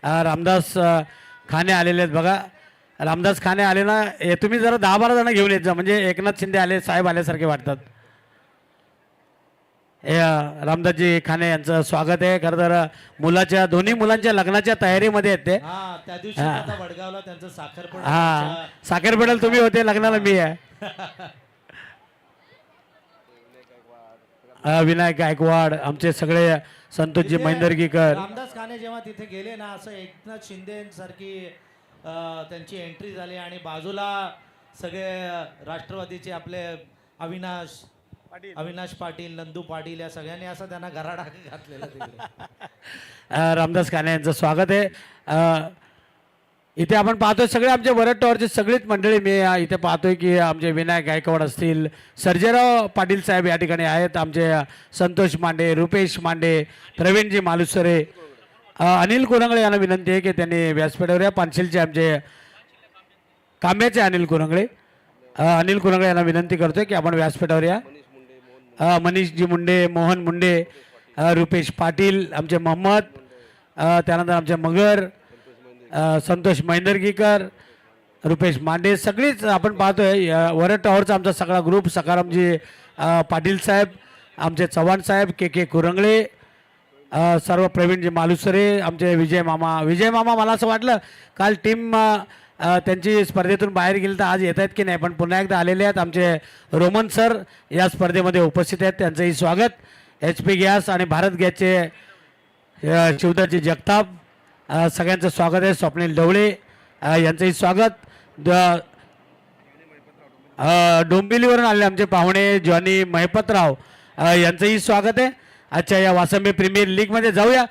रामदास खाने आलेले आहेत बघा. रामदास खाने आले ना, तुम्ही जरा 10-12 जण घेऊन येत जा, म्हणजे एकनाथ शिंदे आले साहेब आल्यासारखे वाटतात. हे रामदासजी खाने यांचं स्वागत आहे. खरं तर मुलाच्या दोन्ही मुलांच्या लग्नाच्या तयारीमध्ये आहेत ते. त्या दिवशी आता वडगावला त्यांचं साखरपुडा. हा, साखरपुड्याला तुम्ही होते, लग्नाला मी आहे. विनायक गायकवाड, आमचे सगळे संतोषजी मैंदर्गीकर. रामदास खाने जेव्हा तिथे गेले ना, असं एकनाथ शिंदे सारखी त्यांची एंट्री झाली आणि बाजूला सगळे राष्ट्रवादीचे आपले अविनाश पाटील, नंदू पाटील या सगळ्यांनी असं त्यांना गराडा घातलेला तिकडे. रामदास खाने यांचं स्वागत आहे. इथे आपण पाहतोय सगळे आमचे वरद टॉवरचे सगळीच मंडळी. मी इथे पाहतोय की आमचे विनायक गायकवाड असतील, सर्जेराव पाटील साहेब या ठिकाणी आहेत, आमचे संतोष मांडे, रुपेश मांडे, प्रवीणजी मालुसरे, अनिल कुरंगळे यांना विनंती आहे की त्यांनी व्यासपीठावर या. पानशिलचे आमचे कांब्याचे अनिल कुरंगळे यांना विनंती करतोय की आपण व्यासपीठावर या. मनीषजी मुंडे, मोहन मुंडे, रुपेश पाटील, आमचे मोहम्मद, त्यानंतर आमचे मगर, संतोष मैंदर्गीकर, रुपेश मांडे, सगळीच आपण पाहतोय. वरद टॉवरचा आमचा सगळा ग्रुप, सकारामजी पाटील साहेब, आमचे चव्हाण साहेब, के कुरंगळे, सर्व प्रवीणजी मालुसरे, आमचे विजय मामा. मला असं वाटलं काल टीम त्यांची स्पर्धेतून बाहेर गेली तर आज येत आहेत की नाही, पण पुन्हा एकदा आलेले आहेत. आमचे रोमन सर या स्पर्धेमध्ये उपस्थित आहेत, त्यांचंही स्वागत. HP गॅस आणि भारत गॅसचे शिवदासजी जगताप, सगळ्यांचं स्वागत आहे. स्वप्नील ढवळे यांचंही स्वागत. डोंबिवलीवरून आलेले आमचे पाहुणे जॉनी महिपतराव यांचंही स्वागत आहे. अच्छा, या वासंबे प्रीमियर लीगमध्ये जाऊया.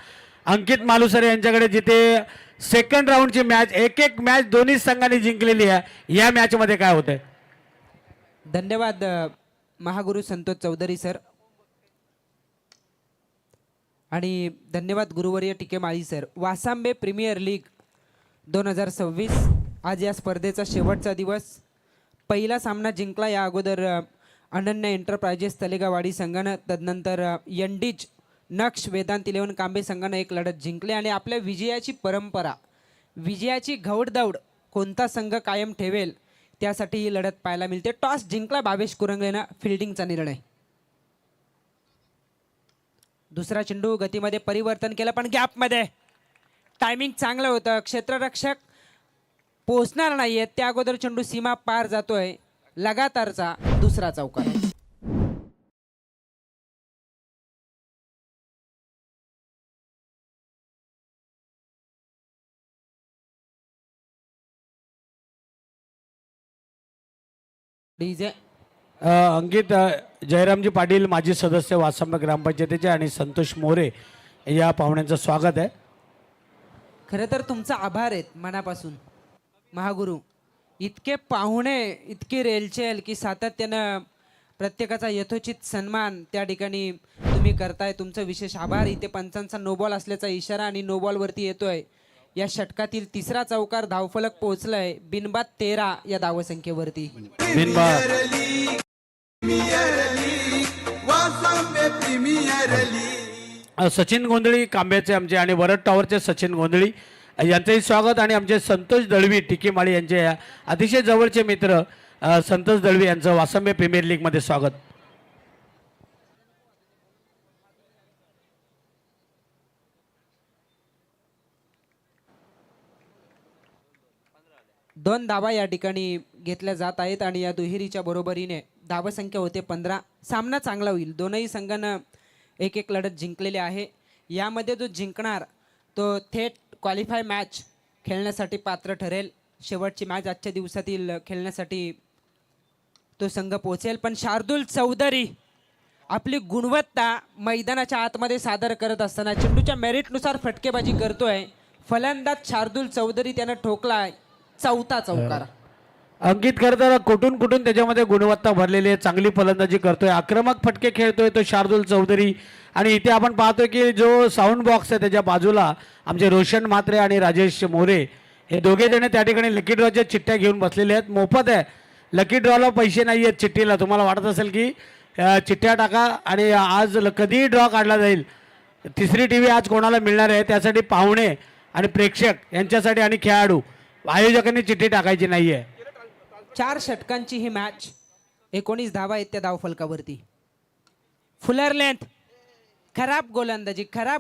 अंकित मालुसरे यांच्याकडे, जिथे सेकंड राऊंडची मॅच, एक मॅच दोन्ही संघांनी जिंकलेली आहे. या मॅचमध्ये काय होतंय? धन्यवाद महागुरु संतोष चौधरी सर, आणि धन्यवाद गुरुवर्य टीके माळी सर. वासांबे प्रीमियर लीग 2026 आज या स्पर्धेचा शेवटचा दिवस. पहिला सामना जिंकला या अगोदर अनन्या एंटरप्राइजेस तलेगावाडी संघानं, तदनंतर यंडीज नक्ष वेदांत 11 कांबे संघानं एक लढत जिंकली. आणि आपल्या विजयाची परंपरा, विजयाची घौडदौड कोणता संघ कायम ठेवेल त्यासाठी ही लढत पाहायला मिळते. टॉस जिंकला भावेश कुरंगलेनं, फिल्डिंगचा निर्णय. दुसरा चेंडू गतीमध्ये परिवर्तन केलं, पण गॅपमध्ये टायमिंग चांगलं होतं. क्षेत्ररक्षक पोहोचणार नाहीयेत त्या अगोदर चेंडू सीमा पार जातोय. लगातारचा दुसरा चौकार. डीजे अंकित जयरामजी पाटील, माजी सदस्य वासंब ग्रामपंचायतीचे, आणि संतोष मोरे या पाहुण्यांचं स्वागत आहे. खरं तर तुमचा आभार आहेत मनापासून महागुरु. इतके पाहुणे, इतकी रेलचेल की सातत्यानं प्रत्येकाचा यथोचित सन्मान त्या ठिकाणी तुम्ही करताय. तुमचं विशेष आभार. इथे पंचांचा नोबॉल असल्याचा इशारा आणि नोबॉलवरती येतोय. या षटकातील तिसरा चौकार धावफलक पोहोचलाय बिनबाद 13 या धावसंख्येवरती. सचिन गोंधळी कांब्याचे आमचे आणि वरद टॉवरचे सचिन गोंधळी यांचंही स्वागत. आणि आमचे संतोष दळवी टिकीमाळी यांचे अतिशय जवळचे मित्र संतोष दळवी यांचं वासंबे प्रीमियर लीगमध्ये स्वागत. दोन धावा या ठिकाणी घेतल्या जात आहेत आणि या दुहेरीच्या बरोबरीने धावसंख्या होते 15. सामना चांगला होईल. दोनही संघानं एक लढत जिंकलेली आहे. यामध्ये जो जिंकणार तो थेट क्वालिफाय मॅच खेळण्यासाठी पात्र ठरेल. शेवटची मॅच आजच्या दिवसातील खेळण्यासाठी तो संघ पोहोचेल. पण शार्दुल चौधरी आपली गुणवत्ता मैदानाच्या आतमध्ये सादर करत असताना चेंडूच्या मेरिटनुसार फटकेबाजी करतोय. फलंदाज शार्दुल चौधरी त्यानं ठोकलाय चौथा चौकार. अंकित खरं तर कुठून त्याच्यामध्ये गुणवत्ता भरलेली आहे, चांगली फलंदाजी करतोय, आक्रमक फटके खेळतोय तो शार्दुल चौधरी. आणि इथे आपण पाहतोय की जो साऊंड बॉक्स आहे त्याच्या बाजूला आमचे रोशन म्हात्रे आणि राजेश मोरे हे दोघे जण त्या ठिकाणी लकी ड्रॉच्या चिठ्ठ्या घेऊन बसलेले आहेत. मोफत आहे, लकी ड्रॉला पैसे नाही आहेत चिठ्ठीला. तुम्हाला वाटत असेल की चिठ्ठ्या टाका आणि आज कधीही ड्रॉ काढला जाईल. तिसरी TV आज कोणाला मिळणार आहे त्यासाठी पाहुणे आणि प्रेक्षक यांच्यासाठी आणि खेळाडू आयोजकांनी चिठ्ठी टाकायची नाहीये. 4 षटकांची ही मॅच, 19 धावा आहेत त्या धावफलकावरती. फुलर लेंथ, खराब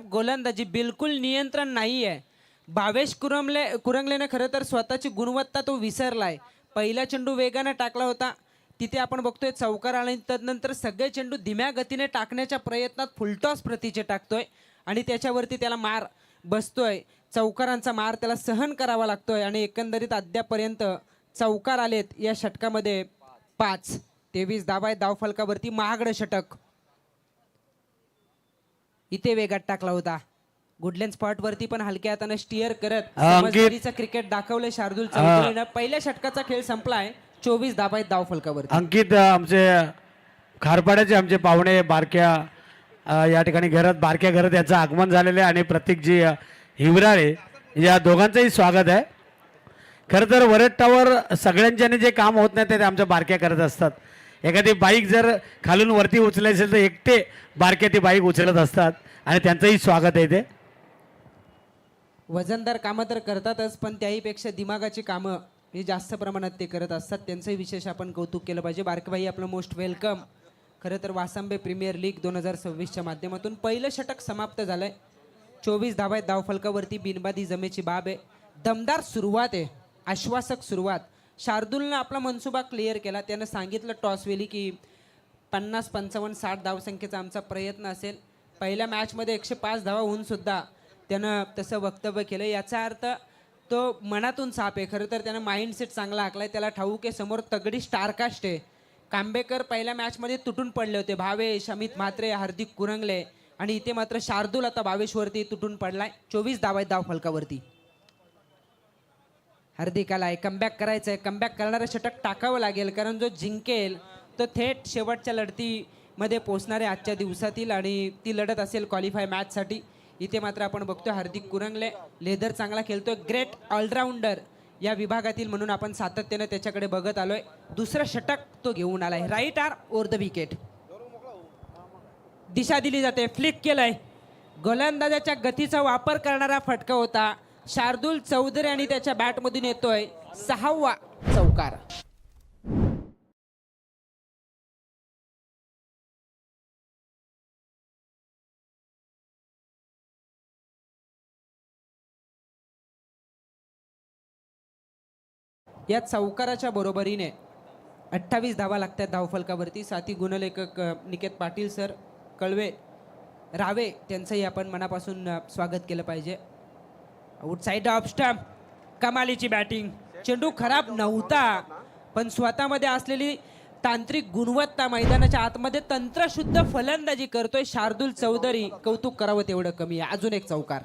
गोलंदाजी, बिलकुल नियंत्रण नाहीये. भावेश कुरंगलेने खरं तर स्वतःची गुणवत्ता तो विसरलाय. पहिला चेंडू वेगाने टाकला होता, तिथे आपण बघतोय चौकार आणि तदनंतर सगळे चेंडू धीम्या गतीने टाकण्याच्या प्रयत्नात फुलटॉस प्रतीचे टाकतोय आणि त्याच्यावरती त्याला मार बसतोय. चौकारांचा मार त्याला सहन करावा लागतोय आणि एकंदरीत अद्यापर्यंत चौकार आलेत या षटकामध्ये 5. 23 धावा आहेत धावफलकावरती. महागडं षटक इथे वेगात टाकला होता. गुडलँड स्पॉट वरती पण हलक्या हाताने स्टिअर करत समजदारीचं क्रिकेट दाखवलंय शार्दूल चौधरीनं. पहिल्या षटकाचा खेळ संपलाय. 24 धावा आहेत धावफलकावरती. अंकित आमचे खारपाड्याचे आमचे पाहुणे बारक्या या ठिकाणी बारक्या घरात याचं आगमन झालेलं आहे आणि प्रतीकजी हिवराळे या दोघांचंही स्वागत आहे. खरं तर वरट्टावर सगळ्यांच्याने जे काम होत नाही ते आमच्या बारक्या करत असतात. एखादी बाईक जर खालून वरती उचलायची असेल तर एकटे बारक्या ती बाईक उचलत असतात आणि त्यांचंही स्वागत आहे. ते वजनदार कामं तर करतातच, पण त्याहीपेक्षा दिमागाची कामं ही जास्त प्रमाणात ते करत असतात. त्यांचंही विशेष आपण कौतुक केलं पाहिजे. बारकेबाई आपलं मोस्ट वेलकम. खरं तर वासंबे प्रीमियर लीग 2026च्या माध्यमातून पहिलं षटक समाप्त झालंय. 24 धावा आहेत धावफलकावरती. बिनबादी जमेची बाब आहे. दमदार सुरुवात आहे, आश्वासक सुरुवात. शार्दूलनं आपला मनसुबा क्लिअर केला. त्यानं सांगितलं टॉसवेली की 50, 55, 60 धावसंख्येचा आमचा प्रयत्न असेल. पहिल्या मॅचमध्ये 105 धावा होऊन सुद्धा त्यानं तसं वक्तव्य केलं. याचा अर्थ तो मनातून साफ आहे. खरं तर त्यानं माइंडसेट चांगला आखलाय. त्याला ठाऊक आहे समोर तगडी स्टारकास्ट आहे. कांबेकर पहिल्या मॅचमध्ये तुटून पडले होते. भावेश, अमित म्हात्रे, हार्दिक कुरंगले आणि इथे मात्र शार्दूल आता भावेशवरती तुटून पडलाय. 24 धावा आहेत धावफलकावरती. हार्दिकाला कमबॅक करायचं आहे. कमबॅक करणारं षटक टाकावं लागेल, कारण जो जिंकेल तो थेट शेवटच्या लढतीमध्ये पोहोचणार आहे आजच्या दिवसातील आणि ती लढत असेल क्वालिफाय मॅचसाठी. इथे मात्र आपण बघतोय हार्दिक कुरंगले लेदर चांगला खेळतोय. ग्रेट ऑलराऊंडर या विभागातील म्हणून आपण सातत्याने त्याच्याकडे बघत आलोय. दुसरं षटक तो घेऊन आलाय. Right arm over the wicket. दिशा दिली जाते. फ्लिक केलंय. गोलंदाजाच्या गतीचा वापर करणारा फटका होता. शार्दूल चौधरी आणि त्याच्या बॅटमधून येतोय 6वा चौकार. या चौकाराच्या बरोबरीने 28 धावा लागतात धावफलकावरती. साथी गुणलेखक निकेत पाटील सर, कळवे, रावे त्यांचंही आपण मनापासून स्वागत केलं पाहिजे. आउटसाइड ऑफ स्टंप, कमालीची बॅटिंग. चेंडू खराब नव्हता, पण स्वतःमध्ये असलेली तांत्रिक गुणवत्ता, मैदानाच्या आतमध्ये तंत्रशुद्ध फलंदाजी करतोय शार्दूल चौधरी. कौतुक करावं तेवढं कमी आहे. अजून एक चौकार.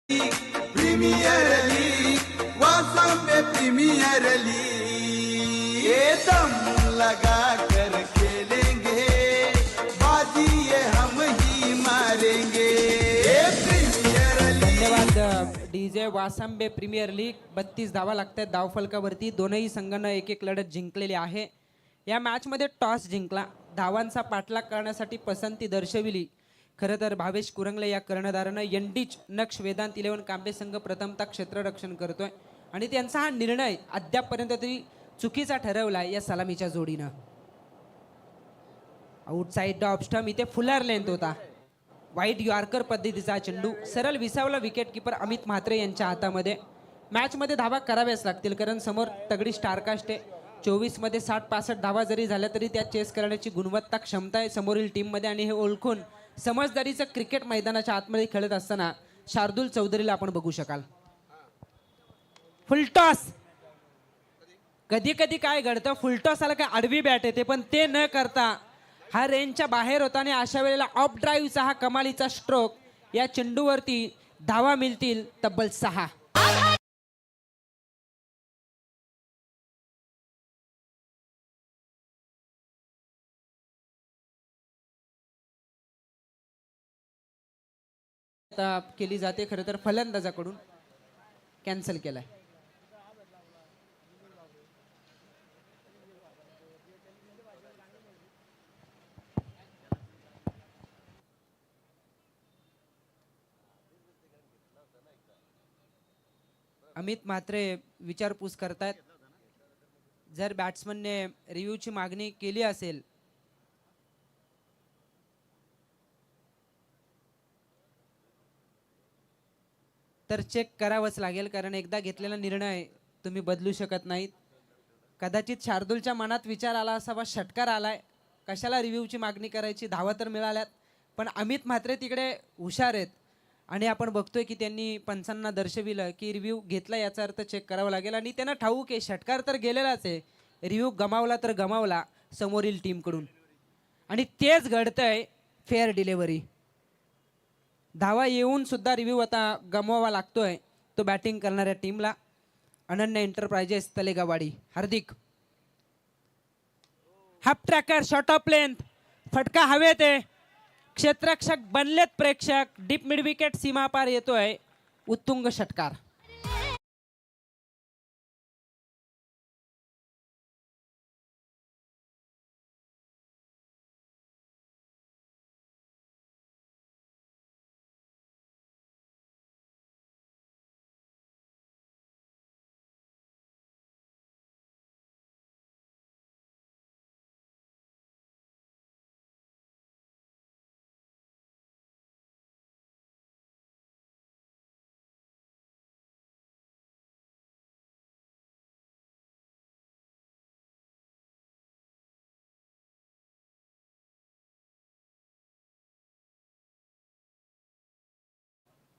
Premier league, Wasambe premier league, ये दम लगा कर खेलेंगे, बाजी ये हम ही मारेंगे. धन्यवाद डीजे. वासंबे प्रीमियर लीग 32 धावा लागतात धावफलकावरती. दोनही संघानं एक एक लढत जिंकलेली आहे. या मॅचमध्ये टॉस जिंकला, धावांचा पाठलाग करण्यासाठी पसंती दर्शविली. खरं तर भावेश कुरंगले या कर्णधारानं यंडीच नक्ष वेदांत 11 कांबे संघ प्रथमतः क्षेत्ररक्षण करतोय आणि त्यांचा हा निर्णय अद्यापपर्यंत तरी चुकीचा ठरवलाय या सलामीच्या जोडीनं. Outside off stump. इथे फुलर लेंथ होता. वाईट यॉर्कर पद्धतीचा चेंडू सरळ विसावला विकेट किपर अमित म्हात्रे यांच्या हातामध्ये. मॅचमध्ये धावा कराव्याच लागतील, कारण समोर तगडी स्टारकास्ट आहे. 24 मध्ये 60-65 धावा जरी झाल्या तरी त्या चेस करण्याची गुणवत्ता, क्षमता आहे समोरील टीममध्ये आणि हे ओळखून समजदारीचं क्रिकेट मैदानाच्या आतमध्ये खेळत असताना शार्दूल चौधरीला आपण बघू शकाल. फुलटॉस. कधी कधी काय घडतं, फुलटॉस आला काय आडवी बॅट येते, पण ते न करता हा रेंजच्या बाहेर होता आणि अशा वेळेला ऑफ ड्राईव्हचा हा कमालीचा स्ट्रोक. या चेंडूवरती धावा मिळतील तब्बल 6. केली जाते. खरं तर फलंदाजाकडून कॅन्सल केलाय. अमित म्हात्रे विचारपूस करतायत. जर बॅट्समनने रिव्ह्यूची मागणी केली असेल तर चेक करावंच लागेल, कारण एकदा घेतलेला निर्णय तुम्ही बदलू शकत नाहीत. कदाचित शार्दूलच्या मनात विचार आला असावा, षटकार आलाय, कशाला रिव्ह्यूची मागणी करायची, धावा तर मिळाल्यात. पण अमित म्हात्रे तिकडे हुशार आहेत आणि आपण बघतोय की त्यांनी पंचांना दर्शविलं की रिव्ह्यू घेतला याचा अर्थ चेक करावा लागेल. आणि त्यांना ठाऊक आहे षटकार तर गेलेलाच आहे, रिव्ह्यू गमावला तर गमावला समोरील टीमकडून. आणि तेच घडतंय फेअर डिलेव्हरी. धावा येऊन सुद्धा रिव्ह्यू आता गमवावा लागतोय तो बॅटिंग करणाऱ्या टीमला. Ananya enterprises Talegawadi. Hardik half tracker short of length, फटका हवेत आहे, क्षेत्ररक्षक बनलेत प्रेक्षक, डीप मिड विकेट सीमा पार येतोय, उत्तुंग षटकार.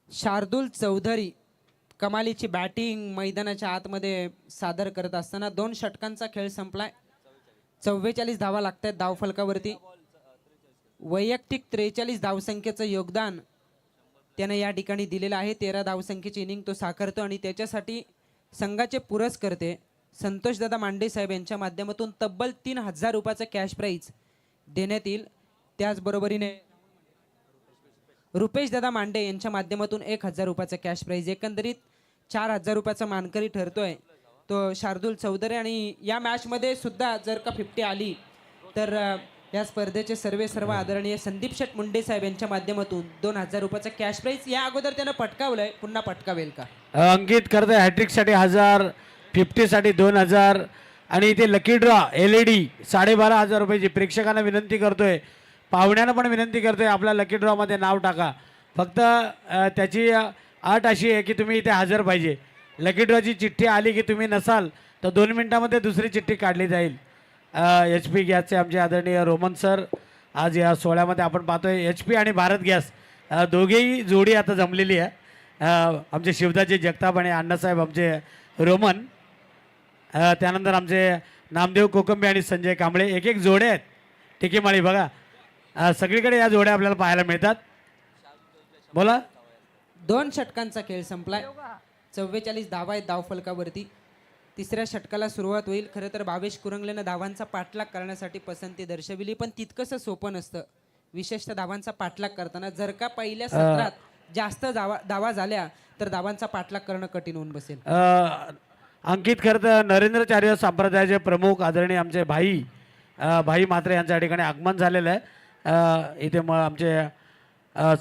शार्दूल चौधरी कमालीची बॅटिंग मैदानाच्या आतमध्ये सादर करत असताना 2 षटकांचा खेळ संपलाय. 44 धावा लागतात धावफलकावरती. वैयक्तिक 43 धावसंख्येचं योगदान त्याने या ठिकाणी दिलेलं आहे. 13 धावसंख्येची इनिंग तो साकारतो आणि त्याच्यासाठी संघाचे पुरस्कर्ते संतोषदादा मांडे साहेब यांच्या माध्यमातून तब्बल 3000 रुपयाचं कॅश प्राईज देण्यात येईल. त्याचबरोबरीने रुपेश दादा मांडे यांच्या माध्यमातून 1000 रुपयाचं कॅश प्राईज. एकंदरीत 4000 रुपयाचा मानकरी ठरतोय तो शार्दूल चौधरी. आणि या मॅचमध्ये सुद्धा जर का 50 आली तर या स्पर्धेचे सर्व आदरणीय संदीप शेठ मुंडे साहेब यांच्या माध्यमातून 2000 रुपयाचा कॅश प्राईज या अगोदर त्यानं पटकावलंय, पुन्हा पटकावेल का? अंकित करतोय हॅट्रिकसाठी 1000, 50साठी 2000 आणि इथे लकी ड्रॉ LED 12,500 रुपयाची. प्रेक्षकांना विनंती करतोय, पाहुण्यांना पण विनंती करतोय, आपल्या लकी ड्रॉमध्ये नाव टाका. फक्त त्याची अट अशी आहे की तुम्ही इथे हजर पाहिजे. लकी ड्रॉची चिठ्ठी आली की तुम्ही नसाल तर 2 मिनिटामध्ये दुसरी चिठ्ठी काढली जाईल. HP गॅसचे आमचे आदरणीय रोमन सर आज या सोहळ्यामध्ये आपण पाहतोय. HP आणि भारत गॅस दोघेही जोडी आता जमलेली आहे. आमचे शिवदासजी जगताप आणि अण्णासाहेब आमचे रोमन, त्यानंतर आमचे नामदेव कोकंबे आणि संजय कांबळे. एक एक जोडे आहेत टिकीमाळी बघा. सगळीकडे या जोड्या आपल्याला पाहायला मिळतात. बोला. 2 षटकांचा खेळ संपलाय. 44 धावा आहेत धावफलकावरती. तिसऱ्या षटकाला सुरुवात होईल. खरं तर भावेश कुरंगलेनं धावांचा पाठलाग करण्यासाठी पसंती दर्शविली, पण तितकंसं सोपं नसतं. विशेषतः धावांचा पाठलाग करताना जर का पहिल्या सत्रात जास्त धावा झाल्या तर धावांचा पाठलाग करणं कठीण होऊन बसेल. अंकित खरं तर नरेंद्रचार्य संप्रदायाचे प्रमुख आदरणीय आमचे भाई म्हात्रे यांच्या ठिकाणी आगमन झालेलं आहे. इथे मग आमचे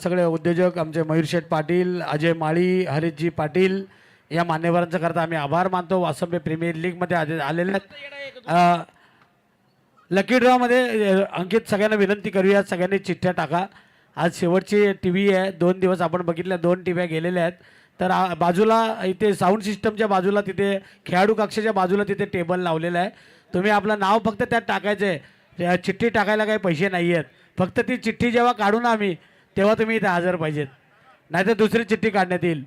सगळे उद्योजक आमचे मयूर शेठ पाटील, अजय माळी, हरीशजी पाटील या मान्यवरांचा करता आम्ही आभार मानतो. वासंबे प्रीमियर लीगमध्ये आलेले आहेत. लकी ड्रॉमध्ये अंकित सगळ्यांना विनंती करूया, सगळ्यांनी चिठ्ठ्या टाका. आज शेवटची TV आहे. 2 दिवस आपण बघितल्या, 2 टीव्या गेलेल्या आहेत. तर बाजूला इथे साऊंड सिस्टमच्या बाजूला, तिथे खेळाडू कक्षाच्या बाजूला तिथे टेबल लावलेलं आहे. तुम्ही आपलं नाव फक्त त्यात टाकायचं आहे. चिठ्ठी टाकायला काही पैसे नाही आहेत. फक्त ती चिठ्ठी जेव्हा काढू ना आम्ही तेव्हा तुम्ही इथे हजर पाहिजेत, नाहीतर दुसरी चिठ्ठी काढण्यात येईल.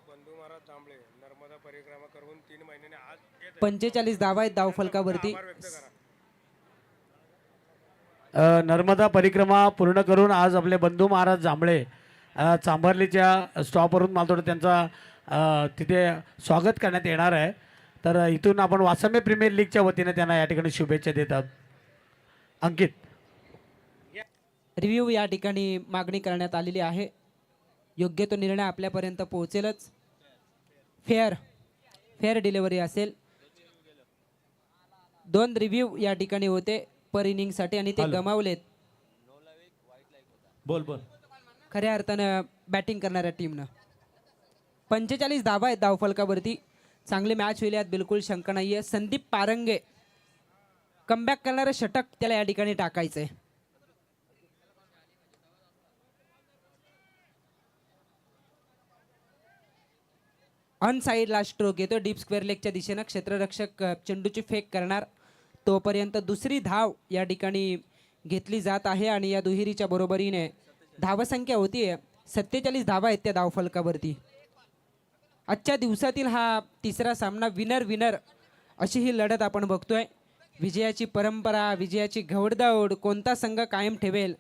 बंधू महाराज जांभळे नर्मदा परिक्रमा करून 3 महिन्याने आज 45 धावा आहेत धावफलकावरती. नर्मदा परिक्रमा पूर्ण करून आज आपले बंधू महाराज जांभळे चांभारलीच्या स्टॉपवरून मला थोडं त्यांचा तिथे स्वागत करण्यात येणार आहे. तर इथून आपण वासंबे प्रीमियर लीगच्या वतीने त्यांना या ठिकाणी शुभेच्छा देतात. अंकित. रिव्ह्यू या ठिकाणी मागणी करण्यात आलेली आहे. योग्य तो निर्णय आपल्यापर्यंत पोहोचेलच. फेअर डिलिव्हरी असेल. 2 रिव्ह्यू या ठिकाणी होते पर इनिंगसाठी आणि ते गमावलेत. बोल. खऱ्या अर्थानं बॅटिंग करणाऱ्या टीमनं. 45 धावा आहेत धावफलकावरती. चांगली मॅच होईल यात बिलकुल शंका नाहीये. संदीप पारंगे कमबॅक करणारं षटक त्याला या ठिकाणी टाकायचंय. ऑन साईडला स्ट्रोक येतो डीप स्क्वेअर लेगच्या दिशेनं. क्षेत्ररक्षक चेंडूची फेक करणार तोपर्यंत दुसरी धाव या ठिकाणी घेतली जात आहे आणि या दुहेरीच्या बरोबरीने धावसंख्या होतीये 47 धावा आहेत त्या धावफलकावरती. आजच्या दिवसातील हा तिसरा सामना विनर विनर अशी ही लढत आपण बघतोय. विजयाची परंपरा, विजयाची घवडदौड कोणता संघ कायम ठेवेल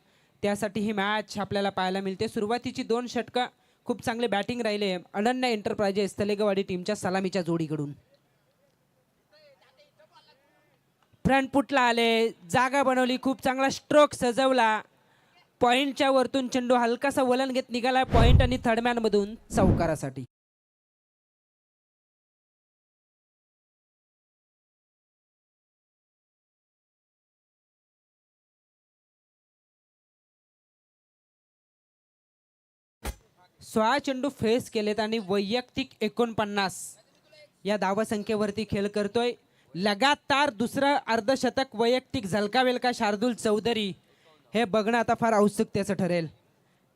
त्यासाठी ही मॅच आपल्याला पाहायला मिळते. सुरुवातीची 2 षटकं खूप चांगले बॅटिंग राहिले अनन्या एंटरप्राइजेस तलेगवाडी टीमच्या सलामीच्या जोडीकडून. फ्रंट फुटला आले, जागा बनवली, खूप चांगला स्ट्रोक सजवला. पॉइंटच्या वरतून चेंडू हलकासा वलन घेत निघाला पॉइंट आणि थर्डमॅन मधून चौकारासाठी. सोळा चेंडू फेस केलेत आणि वैयक्तिक 49 या धावसंख्येवरती खेळ करतोय. लगातार दुसरं अर्धशतक वैयक्तिक झलकावेल का शार्दूल चौधरी हे बघणं आता फार औत्सुक्याचं ठरेल.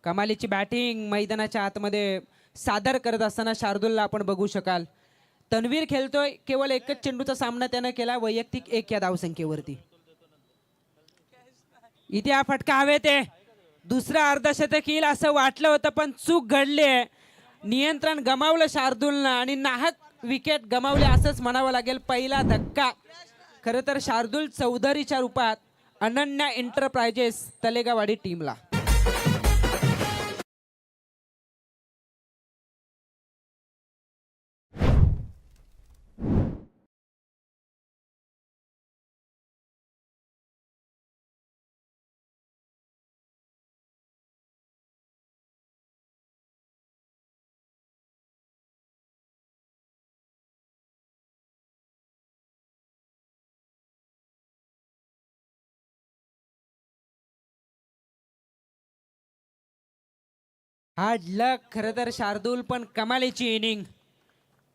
कमालीची बॅटिंग मैदानाच्या आतमध्ये सादर करत असताना शार्दूलला आपण बघू शकाल. तन्वीर खेळतोय, केवळ एकच चेंडूचा सामना त्यानं केला वैयक्तिक 1 या धावसंख्येवरती. इथे हा फटका हवेत आहे. दुसरं अर्धशतक येईल असं वाटलं होतं पण चूक घडली आहे. नियंत्रण गमावलं शार्दूलनं आणि नाहक विकेट गमावले असंच म्हणावं लागेल. पहिला धक्का खरं तर शार्दूल चौधरीच्या रूपात अनन्या एंटरप्राइजेस तलेगावाडी टीमला. हार्ड लक खरं तर शार्दूल पण कमालीची इनिंग.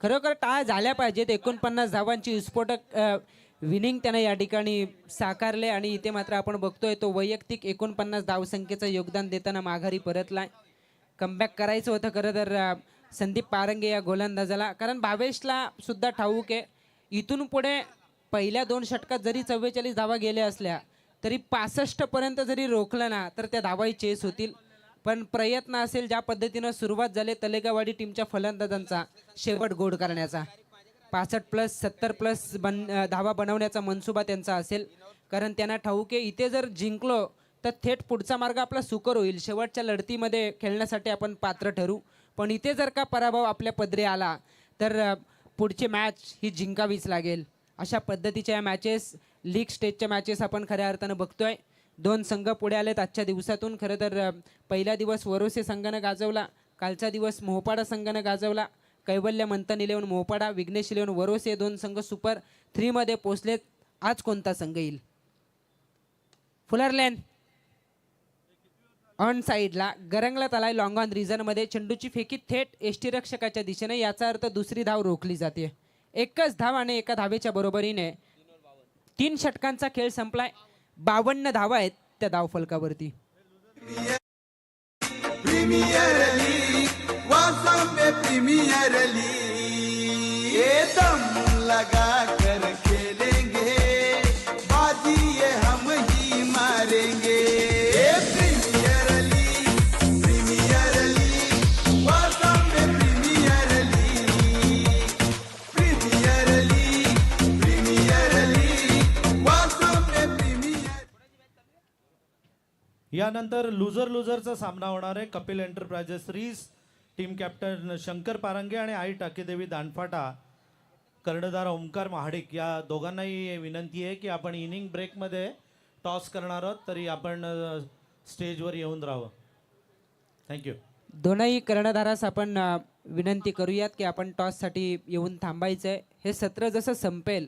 खरोखर टाळ झाल्या पाहिजेत. 49 धावांची विस्फोटक विनिंग त्यानं या ठिकाणी साकारले आणि इथे मात्र आपण बघतोय तो वैयक्तिक 49 धावसंख्येचं योगदान देताना माघारी परतलाय. कमबॅक करायचं होतं खरं तर संदीप पारंगे या गोलंदाजाला, कारण भावेशला सुद्धा ठाऊक आहे इथून पुढे पहिल्या 2 षटकात जरी 44 धावा गेल्या असल्या तरी 65 पर्यंत जरी रोखलं ना तर त्या धावाही चेस होतील. पण प्रयत्न असेल ज्या पद्धतीनं सुरुवात झाली तलेगावाडी टीमच्या फलंदाजांचा शेवट गोड करण्याचा. 65+ 70+ धावा बनवण्याचा मनसुबा त्यांचा असेल, कारण त्यांना ठाऊक आहे इथे जर जिंकलो तर थेट पुढचा मार्ग आपला सुकर होईल. शेवटच्या लढतीमध्ये खेळण्यासाठी आपण पात्र ठरू. पण इथे जर का पराभव आपल्या पदरी आला तर पुढची मॅच ही जिंकावीच लागेल. अशा पद्धतीच्या या मॅचेस लीग स्टेजच्या मॅचेस आपण खऱ्या अर्थानं बघतोय. 2 संघ पुढे आलेत आजच्या दिवसातून. खरं तर पहिला दिवस वरोसे संघानं गाजवला, कालचा दिवस मोहपाडा संघानं गाजवला. कैवल्य मंथन इलेव्हन मोहपाडा, विघ्नेश इलेव्हन वरोसे 2 संघ सुपर 3 मध्ये पोहोचलेत. आज कोणता संघ येईल? फुलर लेन ऑन साईडला गरंगलात आलाय लॉंग ऑन रिझनमध्ये. चेंडूची फेकी थेट यष्टीरक्षकाच्या दिशेने, याचा अर्थ दुसरी धाव रोखली जाते. एकच धाव आणि एका धावेच्या बरोबरीने 3 षटकांचा खेळ संपलाय. 52 धावा आहेत त्या धावफलकावरती. Premier league Wasambe premier league ये दम लगा कर खेलेंगे बाजी ये हम ही मारेंगे. ये premier league Wasambe premier league Wasambe premier. यानंतर लुझरचा सामना होणार आहे. कपिल एंटरप्राइजेस रीस टीम कॅप्टन शंकर पारंगे आणि आई टाकेदेवी दांडफाटा, कर्णधार ओमकार महाडिक या दोघांनाही विनंती आहे की आपण इनिंग ब्रेकमध्ये टॉस करणार आहोत तरी आपण स्टेजवर येऊन राहावं. थँक्यू. दोनही कर्णधारास आपण विनंती करूयात की आपण टॉससाठी येऊन थांबायचं आहे. हे सत्र जसं संपेल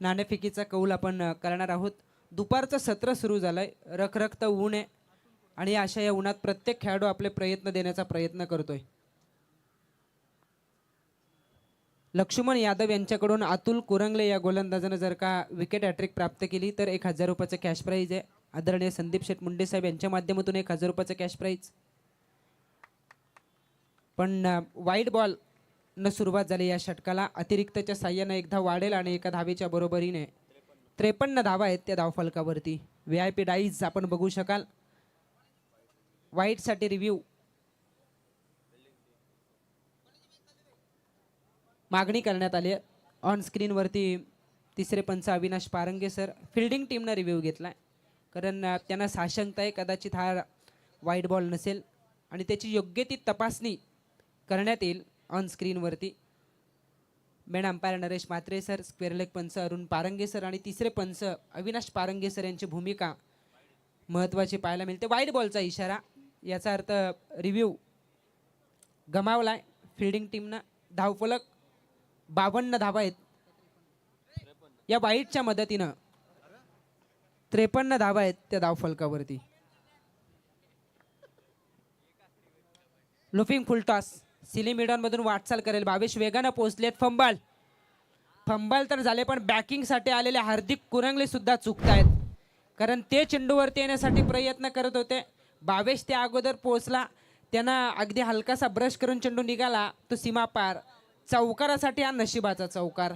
नाणेफेकीचा कौल आपण करणार आहोत. दुपारचं सत्र सुरू झालंय, रखरखत ऊन आहे आणि अशा या उन्हात प्रत्येक खेळाडू आपले प्रयत्न देण्याचा प्रयत्न करतोय. लक्ष्मण यादव यांच्याकडून अतुल कुरंगले या गोलंदाजानं जर का विकेट हॅट्रिक प्राप्त केली तर 1000 रुपयाचं कॅश प्राईज आहे. आदरणीय संदीप शेठ मुंडे साहेब यांच्या माध्यमातून 1000 रुपयाचं कॅश प्राईज. पण वाईड बॉल न सुरुवात झाली या षटकाला. अतिरिक्तच्या साह्यानं एक धाव वाढेल आणि एका धावेच्या बरोबरीने 53 धावा आहेत त्या धावफलकावरती. VIP डाईज आपण बघू शकाल. वाईडसाठी रिव्ह्यू मागणी करण्यात आली आहे. ऑन स्क्रीनवरती तिसरे पंच अविनाश पारंगे सर. फिल्डिंग टीमनं रिव्ह्यू घेतला आहे कारण त्यांना साशंकता आहे कदाचित हा वाईड बॉल नसेल आणि त्याची योग्य ती तपासणी करण्यात येईल ऑन स्क्रीनवरती. Main umpire Naresh Mhatre sir, square leg पंच अरुण पारंगे सर आणि तिसरे पंच अविनाश पारंगे सर यांची भूमिका महत्त्वाची पाहायला मिळते. वाईड बॉलचा इशारा याचा अर्थ रिव्ह्यू गमावलाय फिल्डिंग टीमनं. धावफलक 52 धावा आहेत. या वाईडच्या मदतीनं 53 धावा आहेत त्या धावफलकावरती. लुफिंग फुलटॉस सिली मिडॉनमधून वाटचाल करेल. भावेश वेगानं पोहोचलेत. फंबल तर झाले पण बॅकिंगसाठी आलेले हार्दिक कुरंगले सुद्धा चुकतायत कारण ते चेंडूवरती येण्यासाठी प्रयत्न करत होते. भावेश त्या अगोदर पोहोचला. त्यांना अगदी हलकासा ब्रश करून चेंडू निघाला तो सीमा पार. चौकारासाठी हा नशिबाचा चौकार.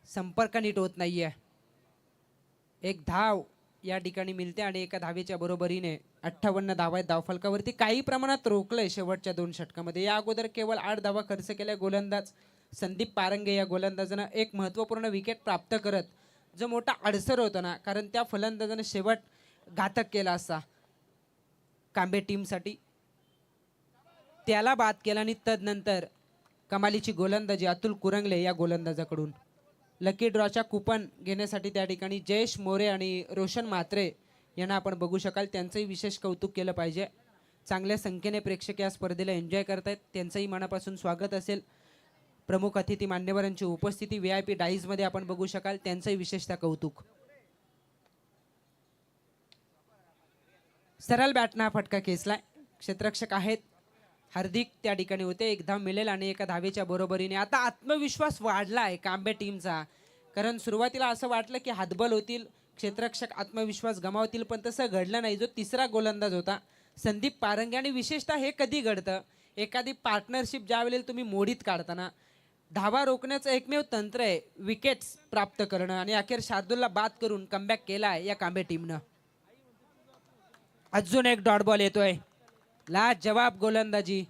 संपर्क नीट होत नाहीये. एक धाव या ठिकाणी मिळते आणि एका धावेच्या बरोबरीने 58 धावा आहेत धावफलकावरती. काही प्रमाणात रोखलंय शेवटच्या 2 षटकामध्ये. या अगोदर केवळ 8 धावा खर्च केल्या गोलंदाज संदीप पारंगे या गोलंदाजानं एक महत्त्वपूर्ण विकेट प्राप्त करत जो मोठा अडसर होता ना कारण त्या फलंदाजानं शेवट घातक केला असता कांबे टीमसाठी त्याला बाद केला आणि तदनंतर कमालीची गोलंदाजी अतुल कुरंगले या गोलंदाजाकडून. लकी ड्रॉच्या कुपन घेण्यासाठी त्या ठिकाणी जयेश मोरे आणि रोशन म्हात्रे यांना आपण बघू शकाल. त्यांचंही विशेष कौतुक केलं पाहिजे. चांगल्या संख्येने प्रेक्षक या स्पर्धेला एन्जॉय करतायत. त्यांचंही मनापासून स्वागत असेल. प्रमुख अतिथी मान्यवरांची उपस्थिती VIP डाईजमध्ये आपण बघू शकाल. त्यांचंही विशेषतः कौतुक. सरळ बॅटना फटका खेचलाय. क्षेत्ररक्षक आहेत हार्दिक त्या ठिकाणी होते. एक धाव मिळेल आणि एका धावेच्या बरोबरीने आता आत्मविश्वास वाढला आहे कांबे टीमचा कारण सुरुवातीला असं वाटलं की हातबल होतील, क्षेत्ररक्षक आत्मविश्वास गमावतील पण तसं घडलं नाही. जो तिसरा गोलंदाज होता संदीप पारंगे आणि विशेषतः हे कधी घडतं एखादी पार्टनरशिप ज्यावेळेला तुम्ही मोडीत काढताना धावा रोखण्याचं एकमेव तंत्र आहे विकेट्स प्राप्त करणं आणि अखेर शार्दूलला बाद करून कमबॅक केला आहे या कांबे टीमनं. अजून एक डॉट बॉल येतोय. लाजवाब गोलंदाजी.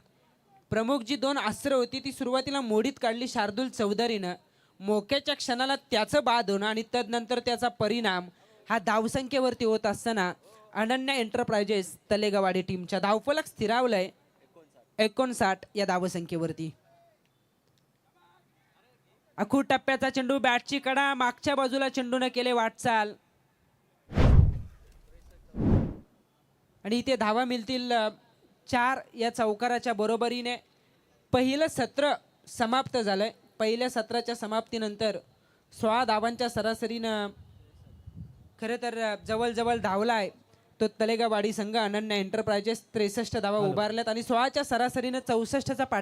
प्रमुख जी 2 अस्त्र होती ती सुरुवातीला मोडीत काढली शार्दूल चौधरीनं. मोक्याच्या क्षणाला त्याचं बाद होणं आणि तदनंतर त्याचा परिणाम हा धावसंख्येवरती होत असताना अनन्या एंटरप्राइजेस तलेगावाडी टीमच्या धावफलक स्थिरावलंय 59 या धावसंख्येवरती. अखूट टप्प्याचा चेंडू बॅटची कडा मागच्या बाजूला चेंडूने केले वाटचाल आणि इथे धावा मिळतील 4 या चौकाराच्या बरोबरीने. पहिलं सत्र समाप्त झालंय. पहिल्या सत्राच्या समाप्तीनंतर 16 धावांच्या सरासरीनं खरं तर जवळ धावलाय तो तलेगावाडी संघ. अनन्या एंटरप्राइजेस 63 धावा उभारल्यात आणि 16च्या सरासरीनं 64चा पाठ